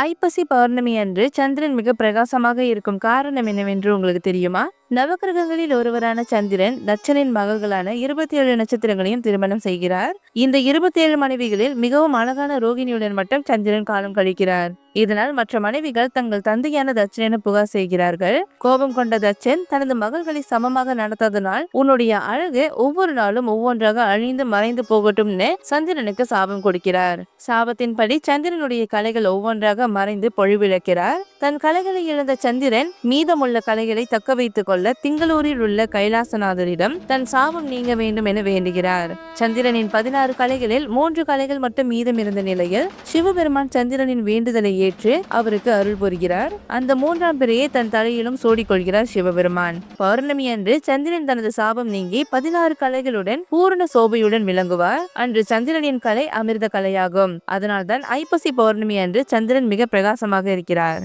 ஐப்பசி பௌர்ணமி அன்று சந்திரன் மிக பிரகாசமாக இருக்கும் காரணம் என்னவென்று உங்களுக்கு தெரியுமா? நவக்கிரகங்களில் ஒருவரான சந்திரன் தட்சனின் மகள்களான 27 நட்சத்திரங்களையும் திருமணம் செய்கிறார். இந்த 27 மனைவிகளில் மிகவும் அழகான ரோகிணியுடன் மட்டும் சந்திரன் காலம் கழிக்கிறார். இதனால் மற்ற மனைவிகள் தங்கள் தந்தையான தட்சன் புகார் செய்கிறார்கள். கோபம் கொண்ட தட்சன் தனது மகள்களை சமமாக நடத்தாதனால் உன்னுடைய அழகு ஒவ்வொரு நாளும் ஒவ்வொன்றாக அழிந்து மறைந்து போகட்டும்னு சந்திரனுக்கு சாபம் கொடுக்கிறார். சாபத்தின்படி சந்திரனுடைய கலைகள் ஒவ்வொன்றாக மறைந்து பொழிவிழக்கிறார். தன் கலைகளை இழந்த சந்திரன் மீதமுள்ள கலைகளை தக்க வைத்துக் கொள்ள திங்களூரில் உள்ள கைலாசநாதரிடம் தன் சாபம் நீங்க வேண்டும் என வேண்டுகிறார். சந்திரனின் 16 கலைகளில் 3 கலைகள் மட்டும் மீதம் இருந்த நிலையில் சிவபெருமான் சந்திரனின் வேண்டுதலை ஏற்று அவருக்கு அருள் புரிகிறார். அந்த 3ஆம் பிறையை தன் தலையிலும் சூடிக்கொள்கிறார் சிவபெருமான். பௌர்ணமி அன்று சந்திரன் தனது சாபம் நீங்கி 16 கலைகளுடன் பூரண சோபையுடன் விளங்குவார். அன்று சந்திரனின் கலை அமிர்த கலையாகும். அதனால்தான் ஐப்பசி பௌர்ணமி அன்று சந்திரன் மிக பிரகாசமாக இருக்கிறார்.